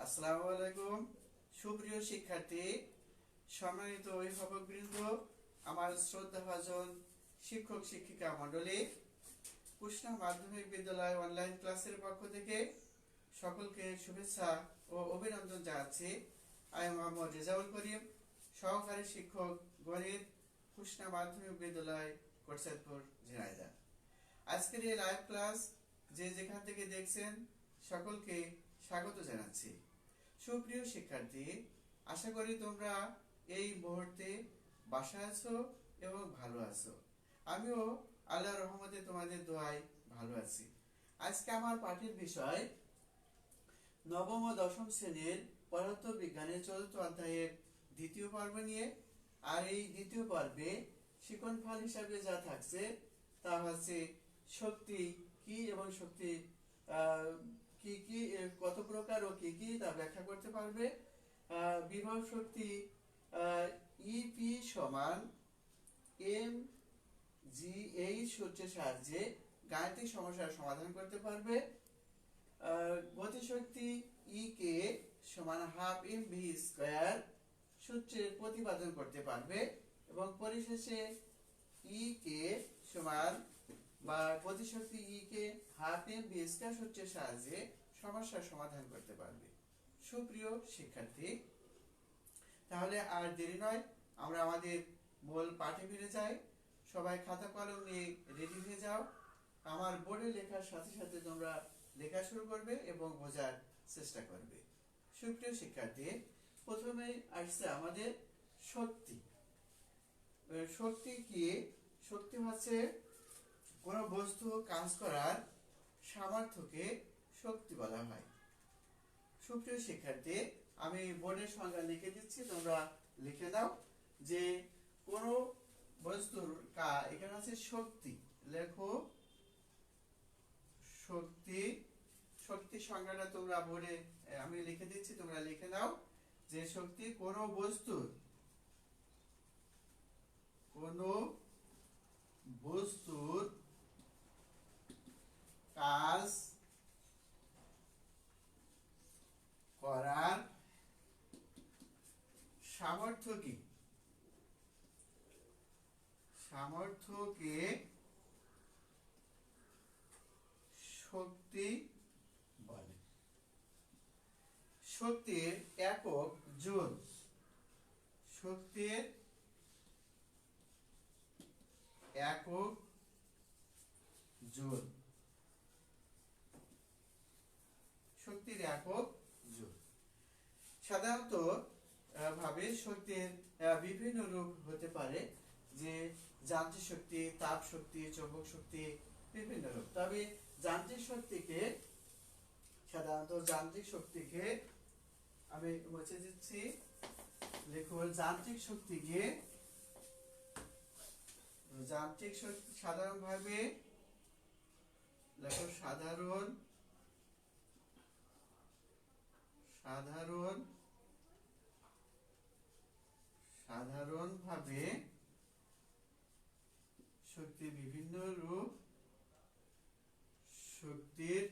আসসালামু আলাইকুম। সুপ্রিয় শিক্ষার্থী, সম্মানিত অভিভাবকবৃন্দ, আমার শ্রদ্ধাভাজন শিক্ষক শিক্ষিকা মণ্ডলী, কুষ্টিয়া মাধ্যমিক বিদ্যালয় অনলাইন ক্লাসের পক্ষ থেকে সকলকে শুভেচ্ছা ও অভিনন্দন জানাচ্ছি। আমি মোহাম্মদ রেজাউল করিম, সহকারী শিক্ষক গণিত, কুষ্টিয়া মাধ্যমিক বিদ্যালয়, কোটচাঁদপুর, ঝিনাইদহ। আজকের এই লাইভ ক্লাস যে যেখান থেকে দেখছেন সকলকে স্বাগত জানাচ্ছি। সুপ্রিয় শিক্ষার্থী, আশা করি তোমরা এই মুহূর্তে বাসায় আছো এবং ভালো আছো। আমিও আল্লাহর রহমতে তোমাদের দোয়ায় ভালো আছি। আজকে আমার পাঠের বিষয় নবম ও দশম শ্রেণীর পদার্থবিজ্ঞানের ৪র্থ অধ্যায়ের দ্বিতীয় পর্ব নিয়ে। আর এই দ্বিতীয় পর্বে শিকনফল হিসাবে যা থাকছে তা হচ্ছে শক্তি কি এবং শক্তি কি কি কত প্রকার ও কি কি তা ব্যাখ্যা করতে পারবে। বিভব শক্তি ইপি সমান এম জি এই সূত্রের সাহায্যে গাণিতিক সমস্যার সমাধান করতে পারবে। গতিশক্তি ই কে সমান হাফ এম ভি স্কয়ার সূত্রের প্রতিপাদন করতে পারবে এবং পরিশেষে ই কে সমান বা গতিশক্তি ই কে হাফ এম ভি স্কয়ার সূত্রের সাহায্যে সমস্যার সমাধান করতে পারবে। সুপ্রিয় শিক্ষার্থী, তাহলে আর দেরি নয়, আমরা আমাদের মূল পাঠে ফিরে যাই। সবাই খাতা কলম নিয়ে রেডি হয়ে যাও। আমার বোর্ডে লেখার সাথে সাথে তোমরা লেখা শুরু করবে এবং বোঝার চেষ্টা করবে। সুপ্রিয় শিক্ষার্থী, প্রথমে আসছে আমাদের শক্তি। শক্তি কি? শক্তি হচ্ছে কোনো বস্তু কাজ করার সামর্থ্যকে শক্তি বলা হয়। সুপ্রিয় শিক্ষার্থী, আমি বোর্ডের সংজ্ঞা লিখে দিচ্ছি, তোমরা লিখে দাও যে কোনো বস্তুর এখানে আছে শক্তি, লেখো শক্তি। শক্তির সংজ্ঞাটা তোমরা বোর্ডে আমি লিখে দিচ্ছি, তোমরা লিখে নাও যে শক্তি কোনো বস্তুর কাজ করার সামর্থ্যকে শক্তি বলে। শক্তির একক জুল। শক্তির একক জুল। শক্তির একক জুল। সাধারণত ভাবে শক্তির বিভিন্ন রূপ হতে পারে, যে যান্ত্রিক শক্তি, তাপ শক্তি, চৌম্বক শক্তি, বিভিন্ন রূপ। তবে যান্ত্রিক শক্তিকে আমি মুছে দিচ্ছি, লেখো যান্ত্রিক শক্তিকে সাধারণভাবে লেখো সাধারণভাবে শক্তির বিভিন্ন রূপ। শক্তির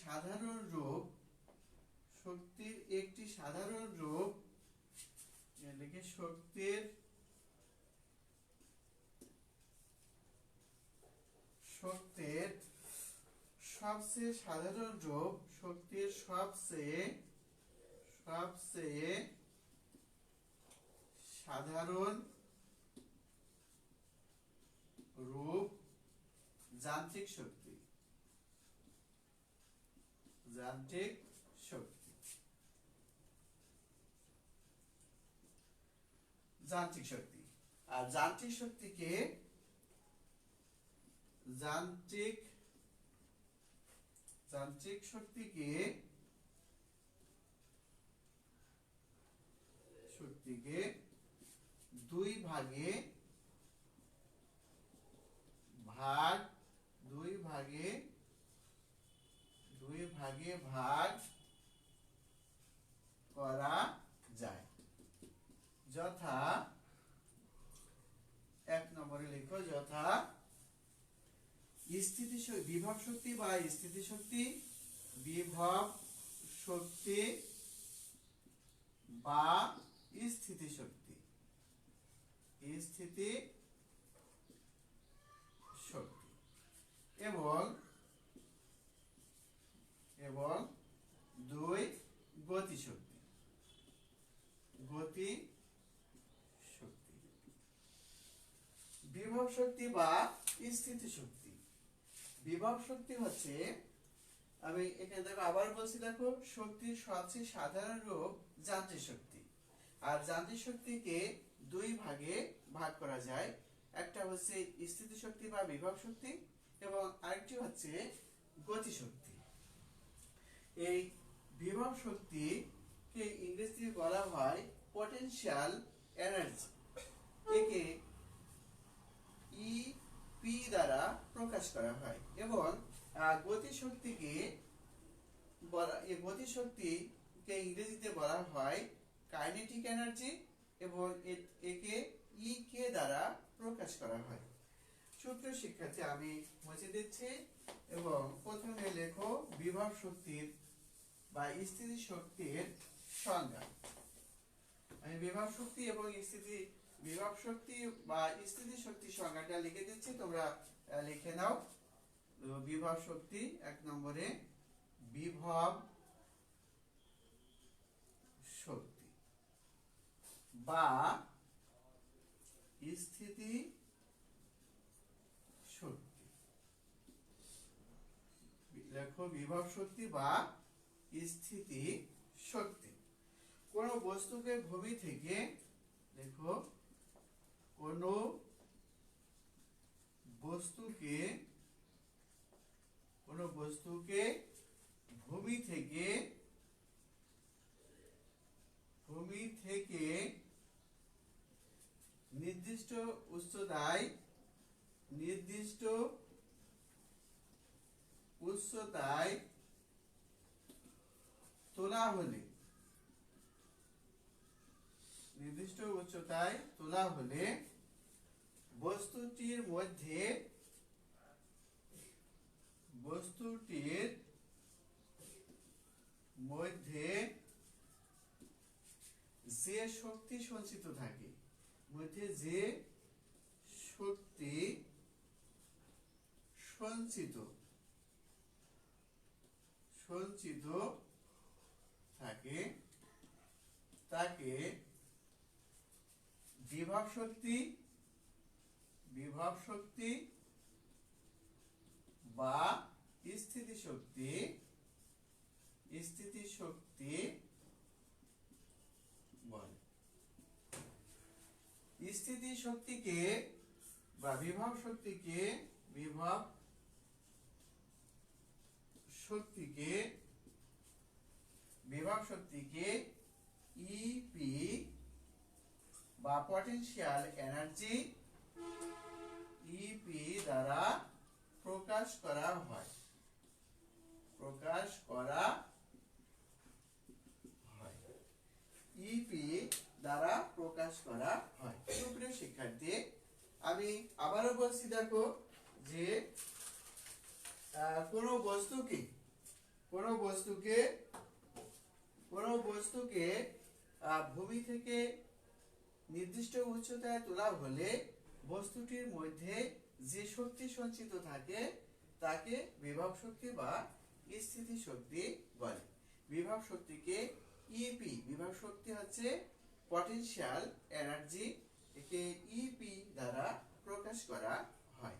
সাধারণ রূপ, শক্তির একটি সাধারণ রূপ লিখে শক্তির সবচেয়ে সাধারণ রূপ, শক্তির সবচেয়ে সাধারণ রূপ যান্ত্রিক শক্তি। আর যান্ত্রিক শক্তিকে দুই ভাগে ভাগ করা যায়, যথা এক নম্বরে লিখো, যথা বিভব শক্তি বা স্থিতিশক্তি, বিভব শক্তি বা স্থিতিশক্তি, স্থিতি শক্তি এবং এবং 2 গতি শক্তি, গতি শক্তি। বিভব শক্তি বা স্থিতি শক্তি। বিভব শক্তি হচ্ছে, আমি এখানে দেখো আবার বলছি, দেখো শক্তির সবচেয়ে সাধারণ রূপ যান্ত্রিক শক্তি। আর যান্ত্রিক শক্তিকে 2 ভাগে ভাগ করা যায়, একটা হচ্ছে স্থিতি শক্তি বা বিভব শক্তি এবং আরেকটি হচ্ছে গতি শক্তি। এই বিভব শক্তিকে ইংরেজিতে বলা হয় পটেনশিয়াল এনার্জি। একে ইপি দ্বারা প্রকাশ করা হয় এবং গতি শক্তিকে ইংরেজিতে বলা হয় কাইনেটিক এনার্জি এবং একে ইকে দ্বারা প্রকাশ করা হয়। সুপ্রিয় শিক্ষার্থী, আমি মুছে দিচ্ছি এবং প্রথমে লেখো বিভব শক্তির বা স্থিতি শক্তির সংজ্ঞা। আমি বিভব শক্তি এবং বিভব শক্তি বা স্থিতি শক্তির সংজ্ঞাটা লিখে দিচ্ছি, তোমরা লিখে নাও। বিভব শক্তি 1 নম্বরে, বিভব শক্তি বা স্থিতি শক্তি। লেখো বিভব শক্তি বা স্থিতি শক্তি। কোন বস্তুকে ভূমি থেকে, দেখো কোন বস্তুকে ভূমি থেকে নির্দিষ্ট উচ্চতায় তোলা হলে, বস্তুটির মধ্যে যে শক্তি সঞ্চিত থাকে, থাকে তাকে বিভব শক্তি বা স্থিতি শক্তি বলে। স্থিতি শক্তিকে বা বিভব শক্তিকে ইপি বা পটেনশিয়াল এনার্জি, ইপি দ্বারা প্রকাশ করা হয়। ইপি দ্বারা প্রকাশ করা হয়। সুপ্রিয় শিক্ষার্থী, আমি আবারও বলছি, দেখো যে কোন বস্তুকে ভূমি থেকে নির্দিষ্ট উচ্চতায় তোলা হলে বস্তুটির মধ্যে যে শক্তি সঞ্চিত থাকে তাকে বিভব শক্তি বা স্থিতি শক্তি বলে। বিভব শক্তিকে ইপি, বিভব শক্তি হচ্ছে পটেনশিয়াল এনার্জি, একে ইপি দ্বারা প্রকাশ করা হয়।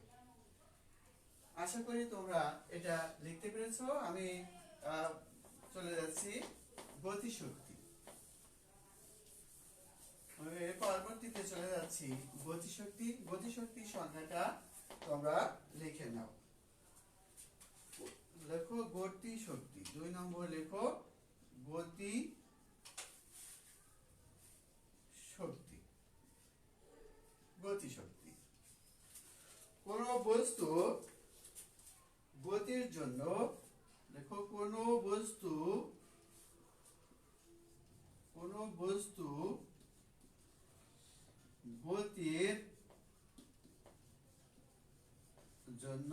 আশা করি তোমরা এটা লিখতে পেরেছো। আমি চলে যাচ্ছি গতি শক্তি। পরবর্তীতে চলে যাচ্ছি গতি শক্তি। গতি শক্তির সংখ্যাটা তোমরা লিখে নাও। লেখো গতি শক্তি। 2 নম্বর লেখো গতি শক্তি। গতি শক্তি কোন বস্তু গতির জন্য, দেখো কোন বস্তু গতির জন্য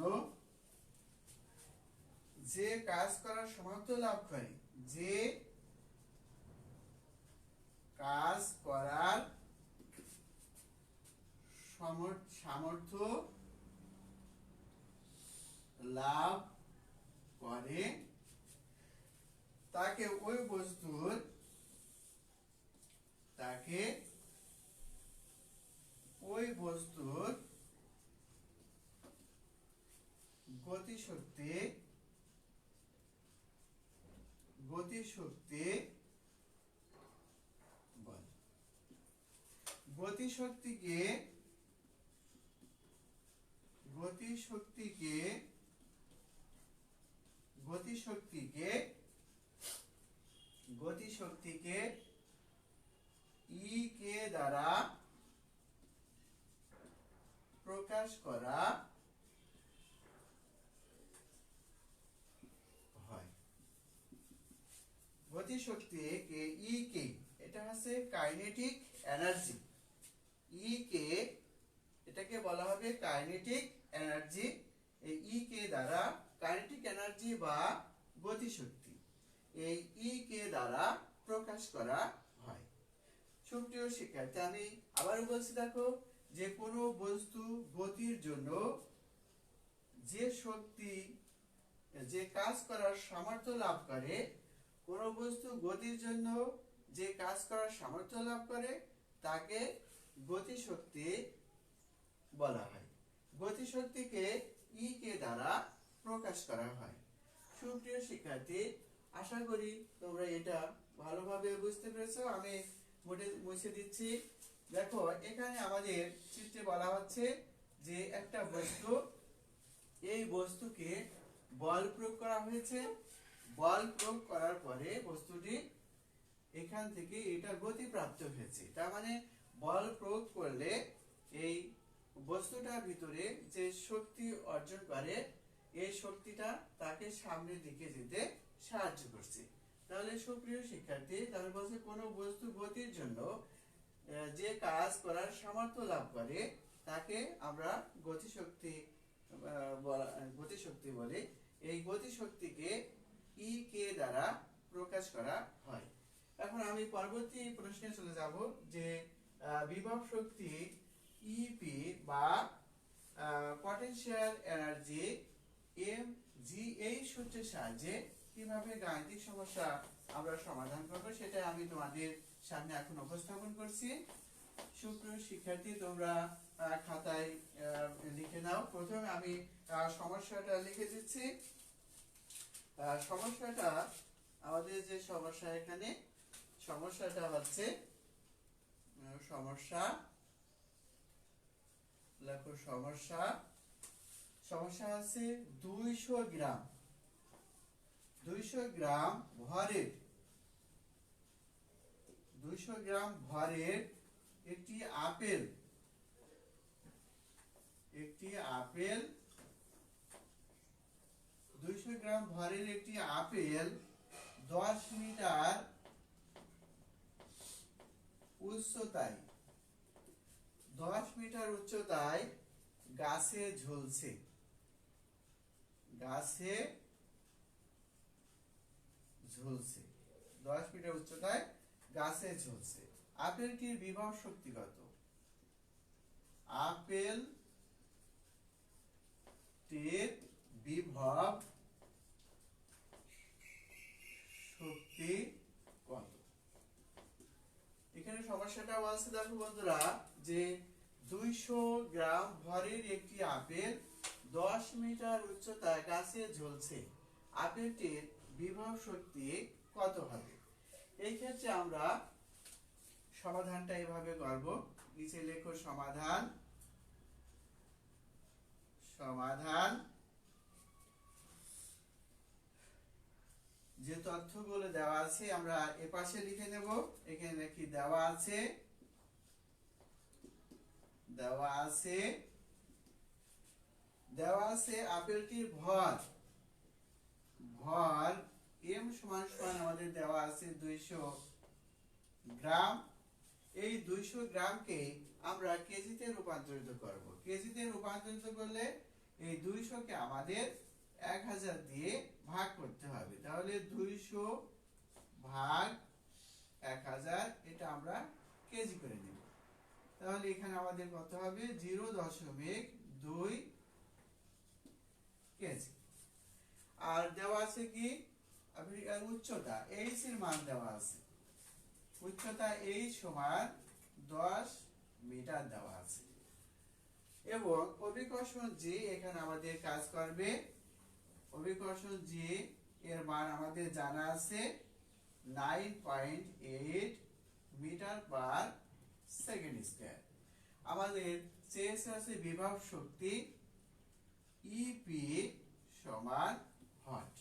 যে কাজ করার সামর্থ্য লাভ করে, যে কাজ করার সামর্থ্য লাভ করে তাকে ওই বস্তুর গতিশক্তি বলে। গতিশক্তিকে ই কে দ্বারা প্রকাশ করা হয়। গতিশক্তিকে ই কে, এটা হচ্ছে কাইনেটিক এনার্জি। ই কে, এটাকে বলা হবে কাইনেটিক এনার্জি। এই ই কে দ্বারা কাইনেটিক এনার্জি বা গতিশক্তি এই ই কে দ্বারা প্রকাশ করা হয়। সুপ্রিয় শিক্ষার্থী, আমি আবারও বলছি, দেখো, যে কোনো বস্তু গতির জন্য যে শক্তি, যে কাজ করার সামর্থ্য লাভ করে, কোন বস্তু গতির জন্য যে কাজ করার সামর্থ্য লাভ করে তাকে গতিশক্তি বলা হয়। গতিশক্তিকে ই কে দ্বারা প্রকাশ করা হয়। সুপ্রিয় শিক্ষার্থী, আশা করি তোমরা এটা ভালোভাবে বুঝতে পেরেছো। আমি মুছে দিচ্ছি। দেখো, এখানে আমাদের চিত্রে বলা হচ্ছে যে একটা বস্তু, এই বস্তুকে বল প্রয়োগ করা হয়েছে। বল প্রয়োগ করার পরে বস্তুটি এখান থেকে এটা গতি প্রাপ্ত হয়েছে। তার মানে বল প্রয়োগ করলে এই বস্তুটার ভিতরে যে শক্তি অর্জন করে, এই শক্তিটা তাকে সামনের দিকে যেতে সাহায্য করছে। তাহলে সুপ্রিয় শিক্ষার্থী, তাহলে বলছে কোনো বস্তু গতির জন্য যে কাজ করার সামর্থ্য লাভ করে তাকে আমরা গতিশক্তি বলি। এই গতিশক্তিকে ই কে দ্বারা প্রকাশ করা হয়। এখন আমি পরবর্তী প্রশ্নে চলে যাব, যে বিভব শক্তি ইপি বা পটেনশিয়াল এনার্জি এম জি এই সূত্রের সাহায্যে কিভাবে গাণিতিক সমস্যা আমরা সমাধান করব, সেটা আমি তোমাদের সামনে এখন উপস্থাপন করছি। সুপ্রিয় শিক্ষার্থী, তোমরা খাতায় লিখে নাও। প্রথমে আমি সমস্যাটা লিখে দিচ্ছি। সমস্যাটা, আমাদের যে সমস্যা, এখানে সমস্যাটা হচ্ছে সমস্যা আছে 200 গ্রাম ভরের একটি আপেল 200 গ্রাম ভরের একটি আপেল 10 মিটার উচ্চতায় গাছে ঝুলছে। 10 মিটার উচ্চতায় গাছে ঝুলছে। আপেলটির বিভব শক্তি কত? আপেলটির বিভব শক্তি কত? এখানে সমস্যাটা বলছে, দেখো বন্ধুরা, যে 200 গ্রাম ভরের একটি আপেল 10 মিটার উচ্চতায় গাছে ঝুলছে। আপেলটির বিভব শক্তি কত হবে? এই ক্ষেত্রে আমরা সমাধানটা এভাবে করব। নিচে লেখো সমাধান। যে তথ্যগুলো দেওয়া আছে আমরা এপাশে লিখে নেব। এখানে দেখি দেওয়া আছে আপেলটির ভর m সমান আমাদের দেওয়া আছে 200 গ্রাম। এই 200 গ্রামকে আমরা কেজিতে রূপান্তরিত করব। কেজিতে রূপান্তরিত করলে এই 200 কে আমাদের 1000 দিয়ে ভাগ করতে হবে। তাহলে 200 ভাগ 1000, এটা আমরা কেজি করে নেব। তাহলে এখানে আমাদের কত হবে? 0.2 কেজি। আর দেওয়া আছে কি উচ্চতা, h এর মান দেওয়া আছে। উচ্চতা h সমান 10 মিটার দেওয়া আছে। এবং অভিকর্ষণ জি এখানে আমাদের কাজ করবে। অভিকর্ষণ জি এর মান আমাদের জানা আছে 9.8 মিটার পার সেকেন্ড স্কয়ার। আমাদের চেয়েছে আছে বিভব শক্তি ইপি সমান হট।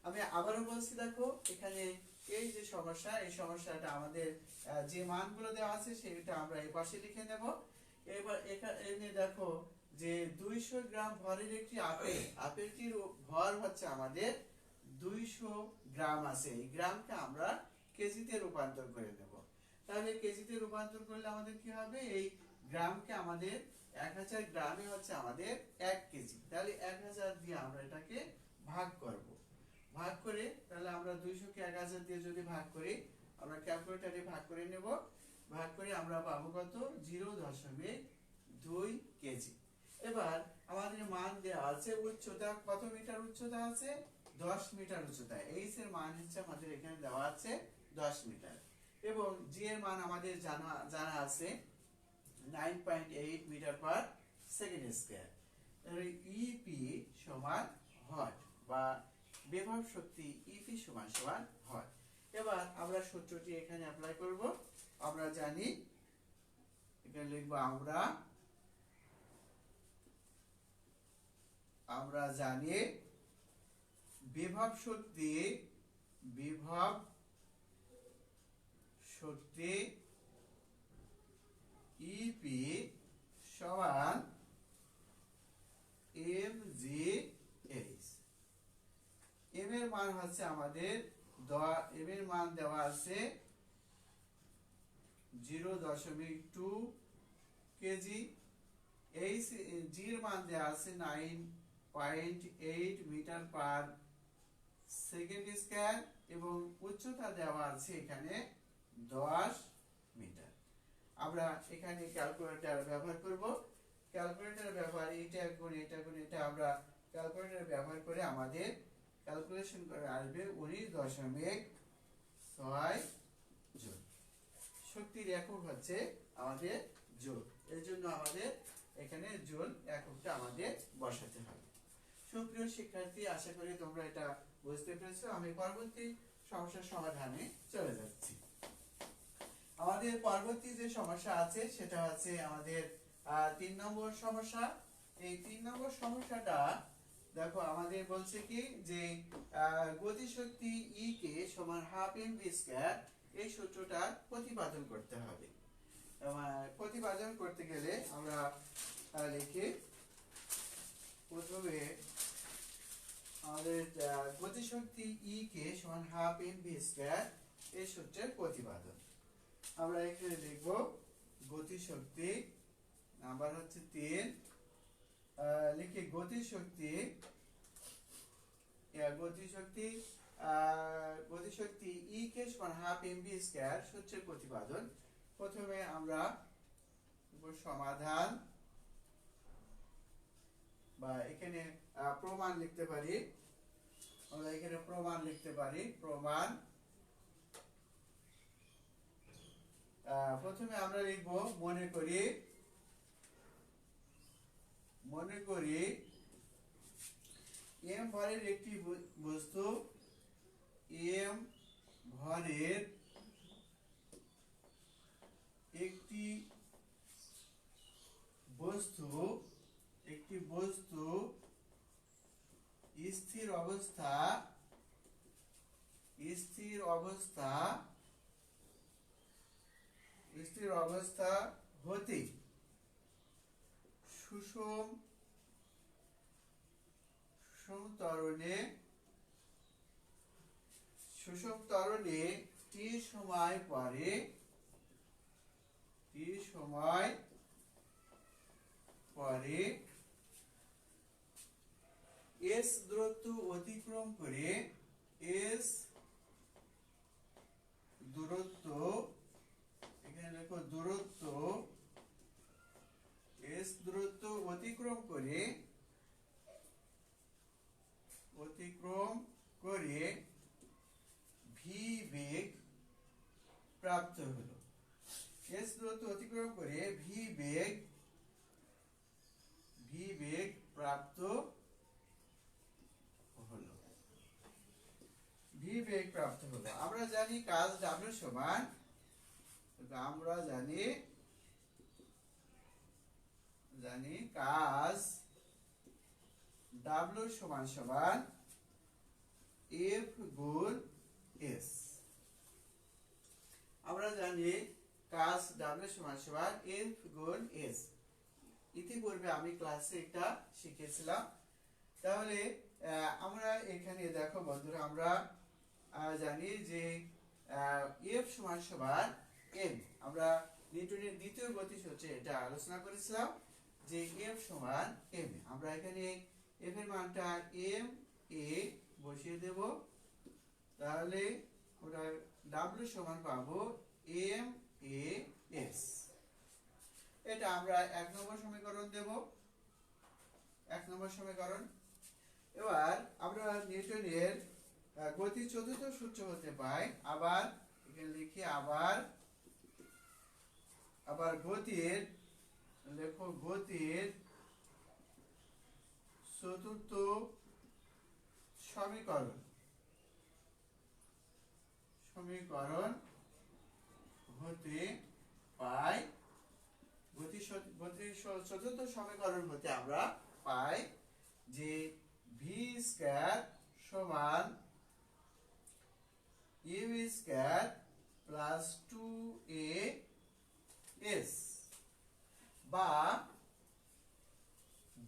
আমি আবারও বলছি, দেখো এখানে এই যে সমস্যা, এই সমস্যাটা আমাদের যে মানগুলো দেওয়া আছে সেটা আমরা এই পাশে লিখে নেব। এবার এখানে দেখো যে 200 গ্রাম ভরের একটি আপেল, আপেলটির ভর হচ্ছে আমাদের 200 গ্রাম আছে। এই গ্রামকে আমরা কেজিতে রূপান্তর করে নেব। তাহলে কেজিতে রূপান্তর করলে আমাদের কি হবে? এই গ্রামকে আমাদের 1000 গ্রামে হচ্ছে আমাদের 1 কেজি। তাহলে 1000 দিয়ে আমরা এটাকে ভাগ করব। ভাগ করে তাহলে আমরা 200 কে 1000 দিয়ে যদি ভাগ করি, আমরা ক্যালকুলেটরে ভাগ করে নেব। ভাগ করে আমরা পাবো কত? 0.2 কেজি। এবার আমাদের মান দেওয়া আছে উচ্চতা, কত মিটার উচ্চতা আছে? 10 মিটার উচ্চতা। h এর মান হচ্ছে আমাদের এখানে দেওয়া আছে 10 মিটার। এবং জি এর মান আমাদের জানা আছে 9.8 মিটার পার সেকেন্ড স্কয়ার। তাহলে ইপি সমান হট বা বিভব শক্তি ইপি সমান হট। এবার আমরা সূত্রটি এখানে অ্যাপ্লাই করব। আমরা জানি, এখানে লিখব আমরা জানি বিভব শক্তি ইপি সমান mgh। এম এর মান হচ্ছে আমাদের এম এর মান দেওয়া আছে 0.2 কেজি। এইচ জি এর মান দেওয়া আছে 9.8 মিটার পার সেকেন্ড স্কয়ার এবং উচ্চতা দেওয়া আছে এখানে 10 মিটার। আমরা এখানে ক্যালকুলেটর ব্যবহার করব। ক্যালকুলেটর ব্যবহার এটা গুণ এটা আমরা ক্যালকুলেটর ব্যবহার করে আমাদের ক্যালকুলেশন করে আসবে 19.6 জুল। শক্তির একক হচ্ছে আমাদের জুল। এর জন্য আমাদের এখানে জুল এককটা আমাদের বসাতে হবে। সুপ্রিয় শিক্ষার্থী, আশা করি তোমরা এটা বুঝতে পেরেছো। আমি পরবর্তী সমস্যার সমাধানে চলে যাচ্ছি। আমাদের পরবর্তী যে সমস্যা আছে সেটা হচ্ছে আমাদের 3 নম্বর সমস্যা। এই 3 নম্বর সমস্যাটা দেখো আমাদের বলছে কি যে গতিশক্তি ই কে সমান হাফ mv স্কয়ার, এই সূত্রটা প্রতিপাদন করতে হবে। প্রতিপাদন করতে গেলে আমরা লিখি প্রথমে আমাদের গতিশক্তি ই কে সমান হাফ mv স্কয়ার, এই সূত্রের প্রতিপাদন। আমরা এখানে লিখব গতিশক্তি নাম্বার হচ্ছে 3, লিখি গতিশক্তি ই কে সমান হাফ mv স্কয়ার সূত্রের প্রতিপাদন। প্রথমে আমরা সমাধান বা এখানে প্রমাণ লিখতে পারি। আমরা এখানে প্রমাণ লিখতে পারি। প্রমাণ প্রথমে আমরা লিখব মনে করি এম ভরের একটি বস্তু, এম ভরের একটি বস্তু স্থির অবস্থা হতে সুষম ত্বরণে টি সময় পরে এস দূরত্ব অতিক্রম করে এস দূরত্ব, এখানে দেখো দূরত্ব, এস দূরত্ব অতিক্রম করে ভি বেগ প্রাপ্ত হলো। এস দূরত্ব অতিক্রম করে ভি বেগ প্রাপ্ত হলো। ভি বেগ প্রাপ্ত হলো। আমরা জানি কাজ ডাব্লিউ সমান, আমরা জানি কাজ ডাব্লিউ সমান সমান এফ গুণ এস। আমরা জানি কাজ ডাব্লিউ সমান সমান এফ গুণ এস। ইতিপূর্বে আমি ক্লাসে এটা শিখেছিলাম। তাহলে আমরা এখানে দেখো বন্ধুরা, আমরা জানি যে এফ সমান সমান এম। আমরা নিউটনের দ্বিতীয় গতিসূত্রে এটা আলোচনা করেছিলাম যে এফ সমান এম। আমরা এখানে এফ এর মানটা এম এ বসিয়ে দেব। তাহলে আমরা ডাব্লিউ সমান পাবো এম এ এস। এটা আমরা 1 নম্বর সমীকরণ দেব। 1 নম্বর সমীকরণ। এবার আমরা নিউটনের গতি চতুর্থ সূত্র হতে পাই, আবার এখানে লিখি, আবার গতির, লেখো গতির চতুর্থ সমীকরণ হতে পাই, গতির চতুর্থ সমীকরণ হতে আমরা পাই যে ভি স্কয়ার সমান ইউ স্কয়ার প্লাস 2as, বা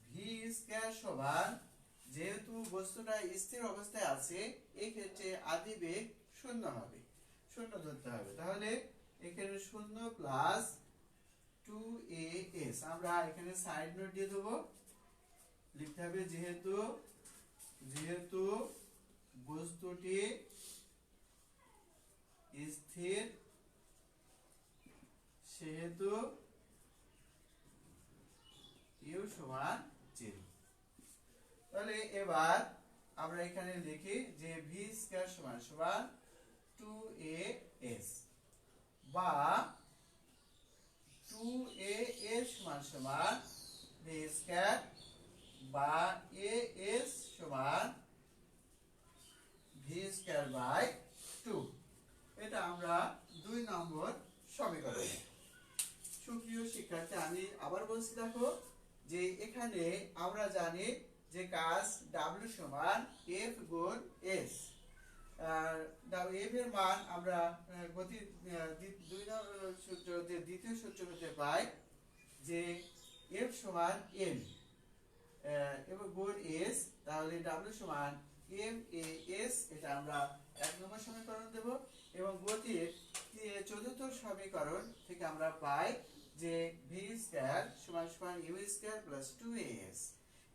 ভি স্কয়ার সমান, যেহেতু বস্তুটা স্থির অবস্থায় আছে এই ক্ষেত্রে আদি বেগ শূন্য হবে, শূন্য ধরতে হবে। তাহলে এখানে 0 প্লাস 2as, আমরা এখানে সাইড নোট দিয়ে দেবো, লিখতে হবে যেহেতু বস্তুটি স্থির সেহেতু ইউ সমান 0। তাহলে এবার আমরা এখানে লিখি যে ভি স্কয়ার সমান সমান 2as, বা 2as সমান সমান ভি স্কয়ার, বা as সমান ভি স্কয়ার বাই 2। এটা আমরা 2 নম্বর সমীকরণ। সুপ্রিয় শিক্ষার্থী, আমি আবার বলছি, দেখো যে এখানে আমরা জানি যে কাজ ডাব্লিউ সমান এফ গুণ এস। এফ এর মান আমরা গতির দ্বিতীয় সূত্র হতে পাই যে এফ সমান এম এবং গুণ এস। তাহলে ডাব্লিউ সমান এম এ এস, এটা আমরা 1 নম্বর সমীকরণ দেব। এবং গতির চতুর্থ সমীকরণ থেকে আমরা পাই যে ভি স্কয়ার সমান সমান ইউ স্কয়ার প্লাস 2as।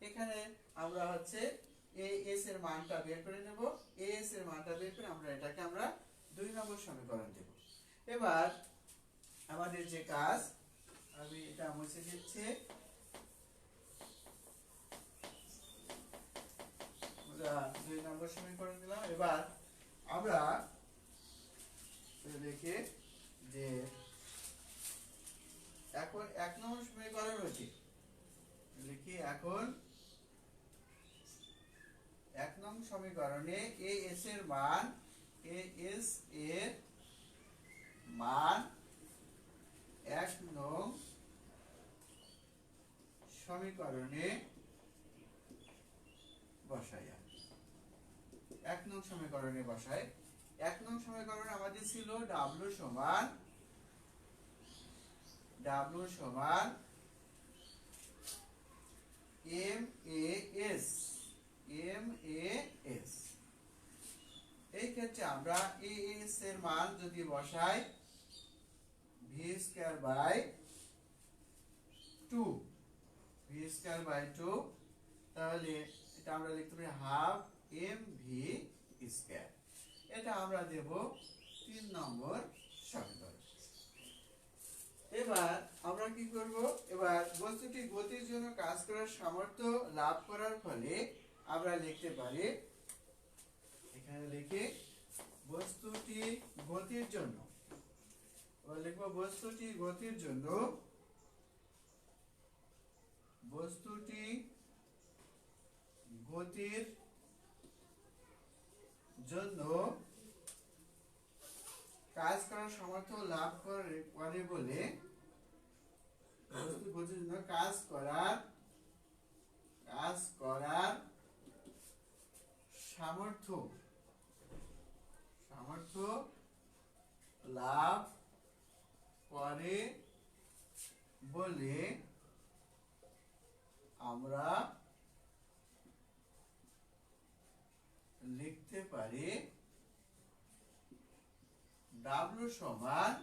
এখানে আমরা হচ্ছে as এর মানটা বের করে নেব। as এর মানটা বের করে আমরা এটাকে 2 নম্বর সমীকরণ দেব। এবার আমাদের যে কাজ, আমি এটা মুছে দিচ্ছি, আমরা 2 নম্বর সমীকরণ দিলাম। এবার আমরা দেখি যে এখন 1 নম্বর সমীকরণ হচ্ছে, লিখি এখন 1 নং সমীকরণে as এর মান, as এর মান 1 নং সমীকরণে বসাই। 1 নং সমীকরণে বসাই। 1 নং সমীকরণে আমাদের ছিল w সমান m a s। এই ক্ষেত্রে আমরা as এর মান যদি বসাই v স্কয়ার বাই 2, তাহলে এটা আমরা লিখতে পারি হাফ এম ভি স্কয়ার। এটা আমরা দেব 3 নম্বর সমীকরণ। এবার আমরা কি করব, এবার বস্তুটি গতির জন্য কাজ করার সামর্থ্য লাভ করার ফলে আমরা লিখতে পারি, এখানে লিখে বস্তুটি গতির জন্য, এবার লিখব বস্তুটি গতির জন্য, বস্তুটি গতির জন্য কাজ করার সামর্থ্য লাভ করে বলে, বস্তু গতির জন্য কাজ করার সামর্থ্য লাভ করে বলে আমরা লিখতে পারি W সমান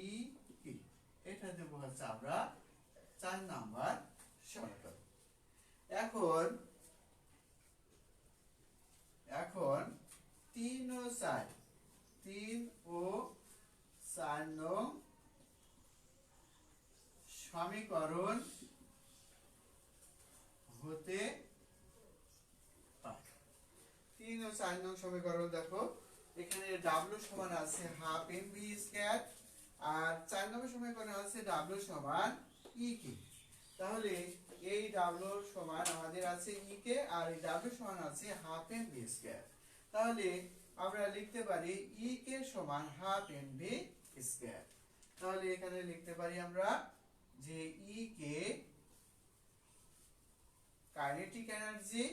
ই কি। এটা দেব হচ্ছে আমরা 4 নাম্বার সমীকরণ। এখন 3 ও 4 নং সমীকরণ হতে পারে। 3 ও 4 নং সমীকরণ দেখো, এখানে W সমান আছে হাফ এম ভি স্কয়ার, আর 4 নম্বর সমীকরণে আছে W সমান ই কে। তাহলে এই W সমান আমাদের আছে ই কে, আর এই W সমান আছে হাফ এম ভি স্কয়ার। তাহলে আমরা লিখতে পারি ই কে সমান হাফ এম ভি স্কয়ার। তাহলে এখানে লিখতে পারি আমরা যে ই কে কাইনেটিক এনার্জি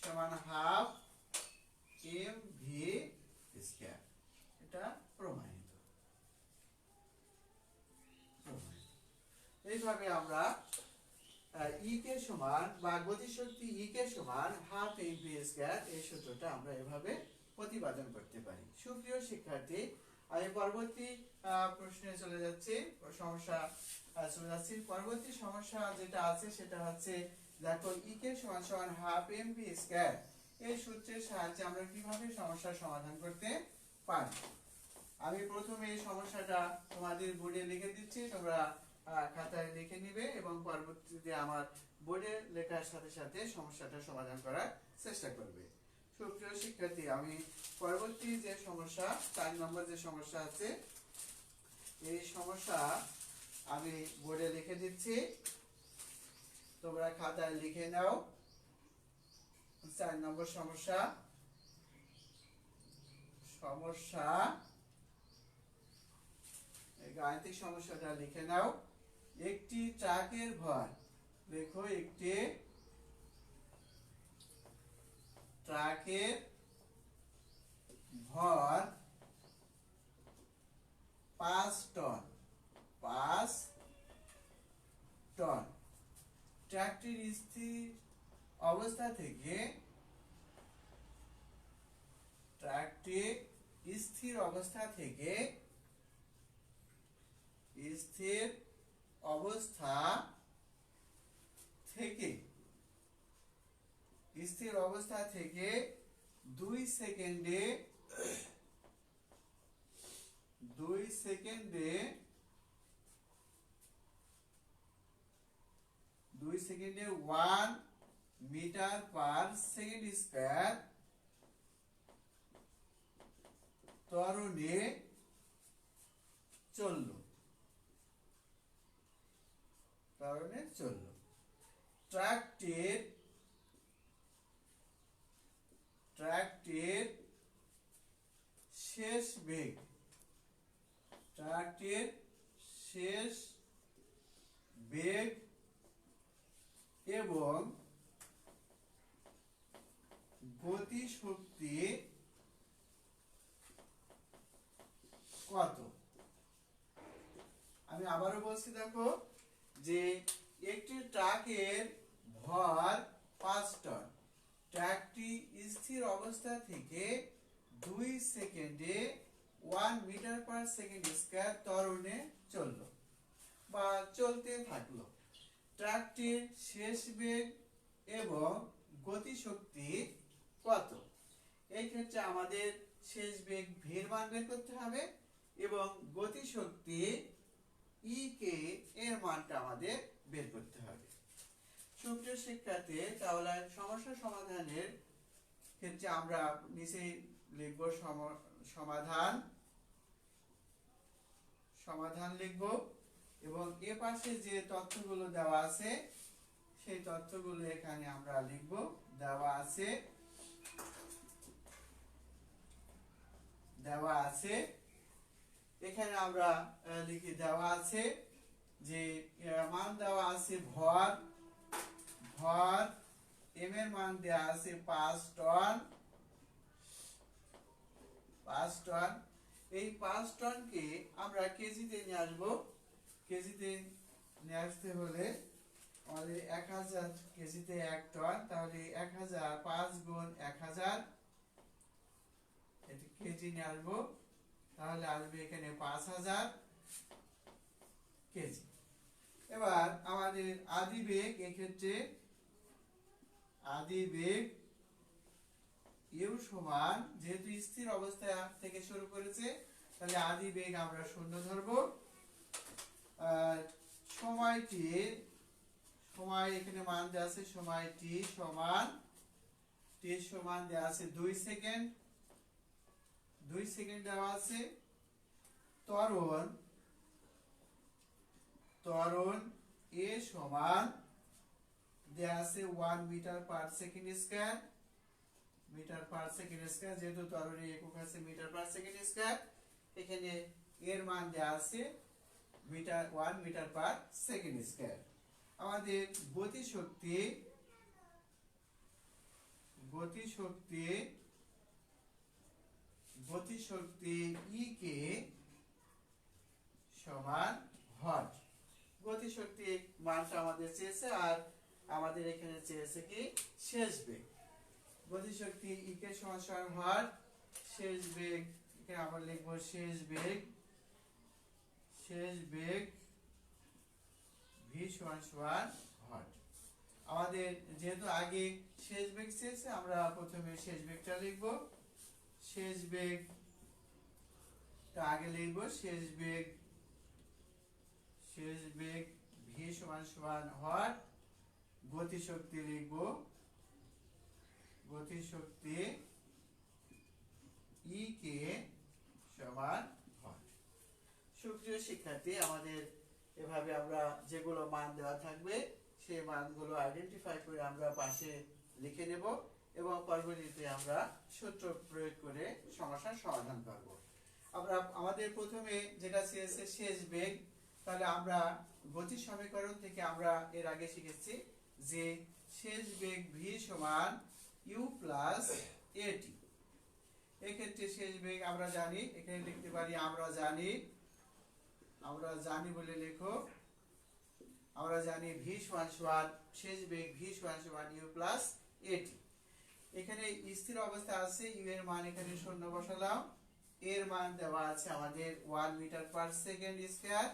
সমান হাফ এম ভি স্কয়ার। এটা প্রমাণিত। এইভাবে আমরা ই কে সমান বা গতিশক্তি ই কে সমান হাফ এম ভি স্কয়ার, এই সূত্রটা আমরা এভাবে প্রতিপাদন করতে পারি। সুপ্রিয় শিক্ষার্থী, আমি পরবর্তী প্রশ্নে চলে যাচ্ছি, পরবর্তী সমস্যা যেটা আছে সেটা হচ্ছে, দেখো ই কে সমান সমান হাফ এম ভি স্কয়ার, এই সূত্রের সাহায্যে আমরা কিভাবে সমস্যার সমাধান করতে পারি। আমি প্রথমে এই সমস্যাটা তোমাদের বোর্ডে লিখে দিচ্ছি, তোমরা খাতায় লিখে নিবে এবং পরবর্তীতে আমার বোর্ডে লেখার সাথে সাথে সমস্যাটা সমাধান করার চেষ্টা করবে। সুপ্রিয় শিক্ষার্থী, আমি পরবর্তী যে সমস্যা 4 নম্বর যে সমস্যা আছে, এই সমস্যা আমি বোর্ডে লিখে দিচ্ছি, তোমরা খাতায় লিখে নাও। 4 নম্বর সমস্যা, এই গাণিতিক সমস্যাটা লিখে নাও। একটি ট্রাকের ভর, দেখো একটি ট্রাকের ভর 5 টন। ট্রাকটির স্থির অবস্থা থেকে স্থির অবস্থা থেকে স্থির অবস্থা থেকে 2 সেকেন্ডে 1 মিটার পার সেকেন্ড স্কয়ার ত্বরণে চলল। ট্রাকটির শেষ বেগ এবং গতি শক্তি কত? আমি আবারও বলছি, দেখো যে একটি ট্রাকের ভর 5 টন, ট্রাকটি স্থির অবস্থা থেকে 2 সেকেন্ডে 1 মিটার পার সেকেন্ড স্কয়ার ত্বরণে চলল বা চলতে থাকলো। ট্রাকটির শেষ বেগ এবং গতিশক্তি কত। এই ক্ষেত্রে আমাদের শেষ বেগ ভির মান বের করতে হবে এবং গতিশক্তি ই কে এর মানটা আমাদের বের করতে হবে। সুপ্রিয় শিক্ষার্থী, তাহলে সমস্যা সমাধানের ক্ষেত্রে আমরা নিচে লিখব সমাধান সমাধান লিখব এবং এ পাশে যে তথ্যগুলো দেওয়া আছে সেই তথ্যগুলো এখানে আমরা লিখব। দেওয়া আছে এখানে আমরা লিখি দেওয়া আছে যে মান দেওয়া আছে ভর এম এর মান দেওয়া আছে 5 টন। এই 5 টনকে আমরা কেজিতে নিয়ে আসবো। কেজিতে নিয়ে আসতে হলে আমাদের 1000 কেজিতে 1 টন, তাহলে 1000 5 গুণ 1000 এটা কেজি নিয়ে আসবো, তাহলে আসবে এখানে 5000 কেজি। এবার আমাদের আদি বেগ, এক্ষেত্রে আদি বেগ ইউ সমান, যেহেতু স্থির অবস্থা থেকে শুরু করেছে তাহলে আদি বেগ আমরা 0 ধরবো। সময় এখানে মান দেওয়া আছে, সময় টি সমান দেওয়া আছে 2 সেকেন্ড। 2 সেকেন্ড দেওয়া আছে। ত্বরণ এ সমান দেওয়া আছে 1 মিটার পার সেকেন্ড স্কয়ার। যেহেতু ত্বরণের একক আছে মিটার পার সেকেন্ড স্কয়ার, এখানে এর মান দেওয়া আছে 1 মিটার পার সেকেন্ড স্কয়ার। আমাদের গতিশক্তি ই কে সমান ভর। গতিশক্তি মানটা আমাদের চেয়েছে, আর আমাদের এখানে চেয়েছে কি শেষ বেগ। গতিশক্তি ই কে সমান ভর, শেষ বেগ এখানে আমরা লিখব শেষ বেগ ভি সমান ভর। আমাদের যেহেতু আগে শেষ বেগ চেয়েছে, আমরা প্রথমে শেষ বেগটা লিখব। শেষ বেগটা আগে লিখব। শেষ বেগ ভি সমান ভর। গতিশক্তি লিখব, গতিশক্তি ই কে সমান ভর। সুপ্রিয় শিক্ষার্থী, আমাদের এভাবে আমরা যেগুলো মান দেওয়া থাকবে সেই মানগুলো আইডেন্টিফাই করে আমরা পাশে লিখে নেব এবং পরবর্তীতে আমরা সূত্র প্রয়োগ করে সমস্যার সমাধান করব। আমাদের প্রথমে যেটা চেয়েছে শেষ বেগ, তাহলে আমরা গতি সমীকরণ থেকে আমরা এর আগে শিখেছি যে শেষ বেগ ভি সমান ইউ প্লাস এটি। এক্ষেত্রে শেষ বেগ আমরা জানি, এখানে লিখতে পারি আমরা জানি বলে লেখো। আমরা জানি ভি সমান শেষ বেগ ভি সমান ইউ প্লাস এটি। এখানে স্থির অবস্থা আছে, ইউ এর মান এখানে 0 বসালাম। এর মান দেওয়া আছে আমাদের 1 মিটার পার সেকেন্ড স্কয়ার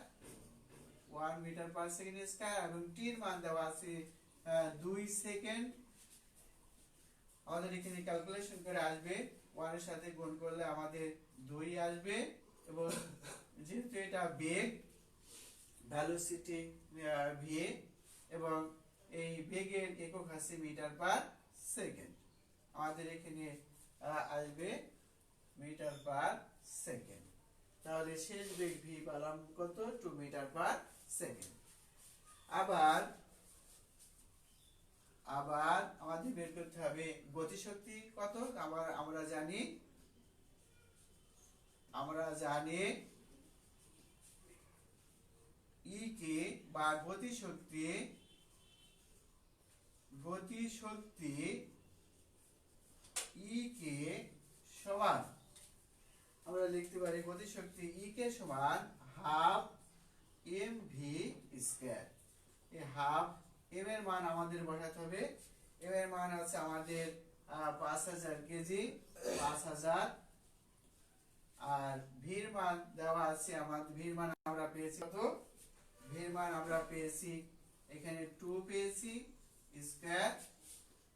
এবং টি এর মান দেওয়া আছে 2 সেকেন্ড। আমাদের এখানে ক্যালকুলেশন করে আসবে, 1 এর সাথে গুণ করলে আমাদের 2 আসবে এবং যেহেতু এটা বেগ ভেলোসিটি ভি এবং এই বেগের একক আছে মিটার পার সেকেন্ড, আমাদের এখানে আসবে মিটার পার সেকেন্ড। তাহলে শেষ বেগ ভি পেলাম কত? 2 মিটার পার সেকেন্ড। আবার আমাদের বের করতে হবে গতিশক্তি কত। আমরা জানি ই কে বা গতিশক্তি ই কে সমান, আমরা লিখতে পারি গতিশক্তি ই কে সমান হাফ এম ভি স্কয়ার। এই হাফ এম এর মান আমাদের বসাতে হবে। এম এর মান আছে আমাদের 5000 কেজি, 5000। আর ভির মান দেওয়া আছে আমাদের, ভির মান আমরা পেয়েছি কত? ভির মান আমরা পেয়েছি এখানে 2 পেয়েছি স্কয়ার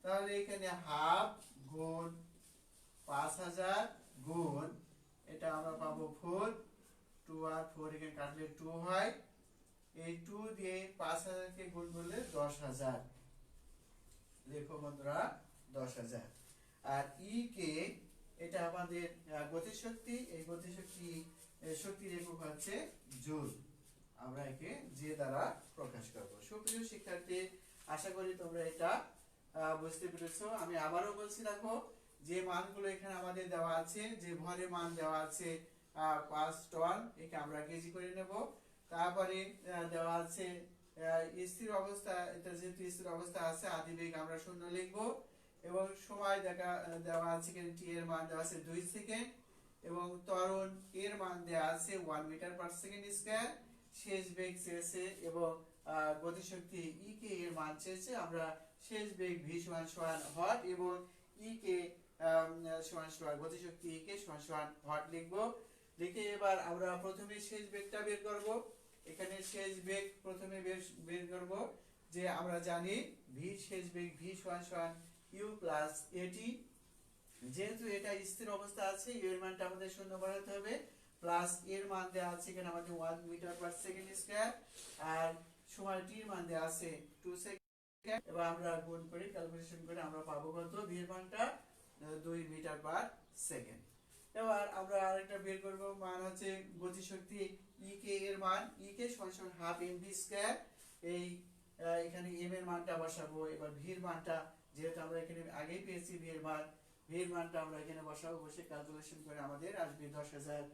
তাহলে এখানে হাফ গুণ 5000 গুণ এটা আমরা পাবো 4, 2 আর 4 এখানে কাটলে 2 হয়। এই 2 দিয়ে 5000 কে গুণ করলে 10000, লেখো বন্ধুরা 10000। আর ই কে এটা আমাদের গতিশক্তি, এই গতিশক্তি শক্তির একক হচ্ছে জুল, আমরা একে যে দ্বারা প্রকাশ করব। সুপ্রিয় শিক্ষার্থী, আশা করি তোমরা এটা বুঝতে পেরেছো। আমি আবারও বলছি, দেখো যে মানগুলো এখানে আমাদের দেওয়া আছে, যে ভরের মান দেওয়া আছে 5 টন, একে আমরা কেজি করে নেব। তারপরে দেওয়া আছে স্থির অবস্থা, এটা যেহেতু স্থির অবস্থা আছে আদিবেগ আমরা 0 লিখব। এবং সময় দেওয়া আছে এখানে টি এর মান দেওয়া আছে 2 সেকেন্ড, এবং ত্বরণ এর মান দেওয়া আছে 1 মিটার পার সেকেন্ড স্কয়ার। শেষ বেগ চেয়েছে এবং গতিশক্তি ই কে এর মান চেয়েছে। আমরা শেষ বেগ ভি সমান সমান হট এবং ই কে সমান সমান গতিশক্তি ই কে সমান সমান হট লিখব। লিখে এবার আমরা প্রথমে শেষ বেগটা বের করব। এখানে শেষ বেগ প্রথমে বের করব, যে আমরা জানি ভি শেষ বেগ ভি সমান সমান ইউ প্লাস এটি। যেহেতু এটা স্থির অবস্থা আছে, ইউ এর মানটা আমাদের শূন্য বানাতে হবে, প্লাস এর মান দেওয়া আছে এখানে আমাদের 1 মিটার পার সেকেন্ড স্কয়ার, আর সময় টি এর মান দেওয়া আছে 2 সেকেন্ড। এবার আমরা গুণ করে ক্যালকুলেশন করে আমরা পাবো কত, ভি এর মানটা 2 মিটার পার সেকেন্ড। এবার আমরা আরেকটা বের করব, মান হচ্ছে গতিশক্তি ই কে এর মান, ই কে সমান সমান হাফ এম ভি স্কয়ার। এই এখানে এম এর মানটা বসাবো। এবার ভি এর মানটা যেহেতু আমরা এখানে আগেই পেয়েছি ভি এর মান, ভি এর মানটা আমরা এখানে বসাবো, বসে ক্যালকুলেশন করে আমাদের আসবে 10000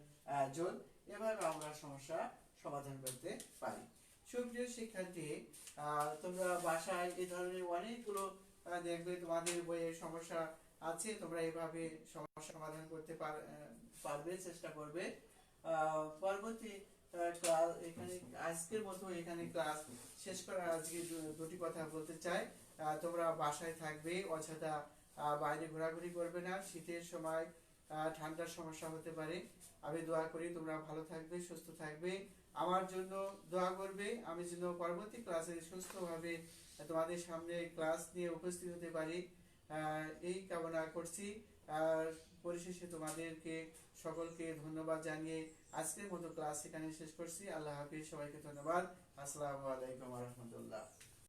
জুল। এভাবে আমরা সমস্যা সমাধান করতে পারি। সুপ্রিয় শিক্ষার্থী, তোমরা বাসায় এই ধরনের অনেকগুলো দেখবে তোমাদের বইয়ের সমস্যা আছে, তোমরা এইভাবে সমস্যা সমাধান করতে পারবে, চেষ্টা করবে। পরবর্তী ক্লাস এখানে আজকের মতো এখানে ক্লাস শেষ করার আজকে দুটি কথা বলতে চাই। তোমরা বাসায় থাকবে, অযথা বাইরে ঘোরাঘুরি করবে না। শীতের সময় ঠান্ডার সমস্যা হতে পারে। আমি দোয়া করি তোমরা ভালো থাকবে, সুস্থ থাকবে, আমার জন্য দোয়া করবে, আমি যেন পরবর্তী ক্লাসে সুস্থভাবে তোমাদের সামনে ক্লাস নিয়ে উপস্থিত হতে পারি, এই কামনা করছি। পরিশেষে তোমাদেরকে সকলকে ধন্যবাদ জানিয়ে আজকের মতো ক্লাস এখানে শেষ করছি। আল্লাহ হাফিজ, সবাইকে ধন্যবাদ। আসসালামু আলাইকুম ওয়া রাহমাতুল্লাহ।